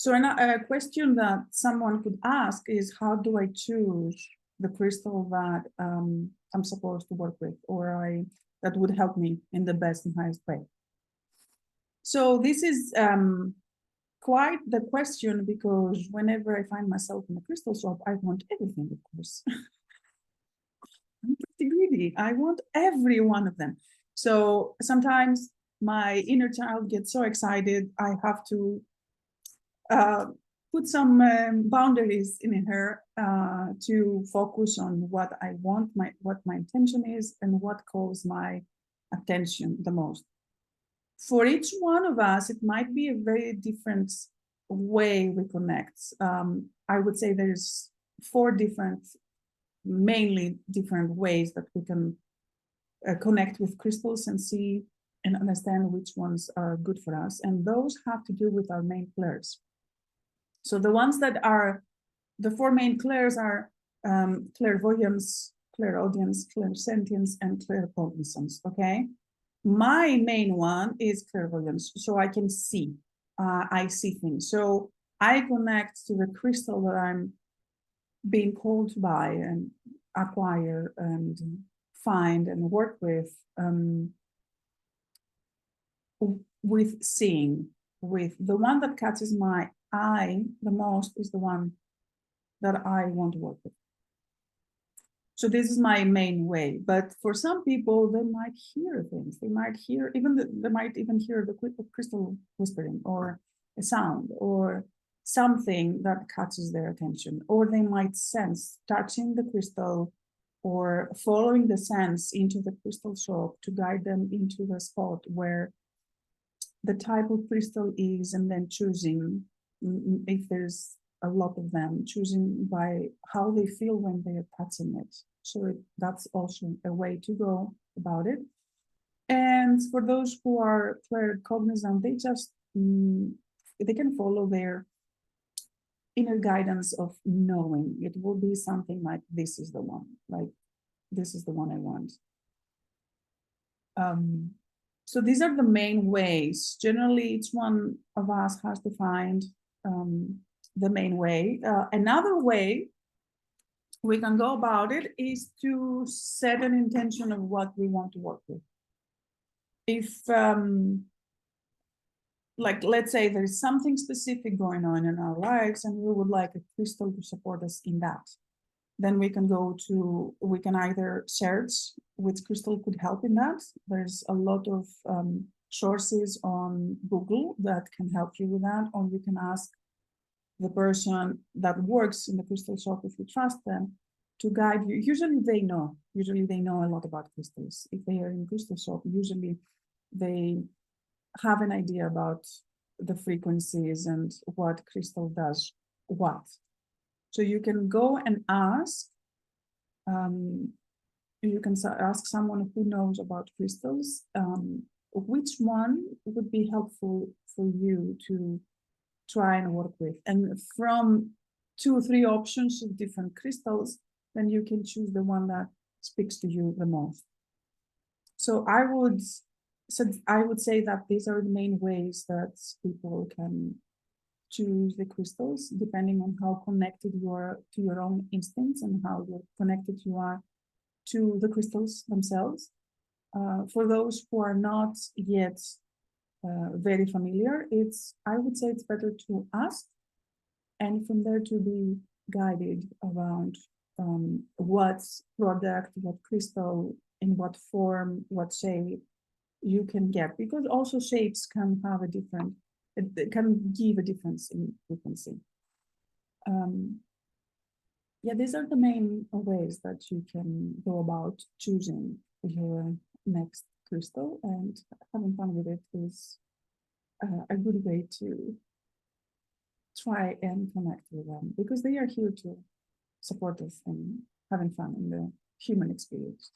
So a question that someone could ask is, how do I choose the crystal that I'm supposed to work with, or that would help me in the best and highest way? So this is quite the question, because whenever I find myself in a crystal shop, I want everything, of course. I'm pretty greedy. I want every one of them. So sometimes my inner child gets so excited, I have to put some boundaries in her to focus on what I want, what my intention is, and what calls my attention the most. For each one of us, it might be a very different way we connect. I would say there's 4 different, mainly different ways that we can connect with crystals and see and understand which ones are good for us. And those have to do with our main clairs. So the ones that are, the 4 main clairs are clairvoyance, clairaudience, clairsentience, and claircognizance, okay? My main one is clairvoyance, so I can see, I see things. So I connect to the crystal that I'm being called to buy and acquire and find and work with seeing. With the one that catches my eye the most is the one that I want to work with. So this is my main way. But for some people, they might hear things. They might hear they might even hear the crystal whispering, or a sound, or something that catches their attention, or they might sense touching the crystal or following the sense into the crystal shop to guide them into the spot where the type of crystal is, and then choosing, if there's a lot of them, choosing by how they feel when they are touching it. So that's also a way to go about it. And for those who are claircognizant, they just they can follow their inner guidance of knowing. It will be something like, this is the one, like this is the one I want. So these are the main ways. Generally, each one of us has to find the main way. Another way we can go about it is to set an intention of what we want to work with. If, like, let's say there's something specific going on in our lives and we would like a crystal to support us in that, then we can we can either search which crystal could help in that. There's a lot of sources on Google that can help you with that, or you can ask the person that works in the crystal shop, if you trust them, to guide you. Usually they know a lot about crystals. If they are in crystal shop, usually they have an idea about the frequencies and what crystal does what. So you can go and ask, you can ask someone who knows about crystals, which one would be helpful for you to try and work with. And from 2 or 3 options of different crystals, then you can choose the one that speaks to you the most. So I would say that these are the main ways that people can choose the crystals, depending on how connected you are to your own instincts and how connected you are to the crystals themselves. For those who are not yet very familiar, I would say it's better to ask, and from there to be guided around what product, what crystal, in what form, what shape you can get, because also shapes can have it can give a difference in frequency. Yeah, these are the main ways that you can go about choosing your next crystal, and having fun with it is a good way to try and connect with them, because they are here to support us in having fun in the human experience.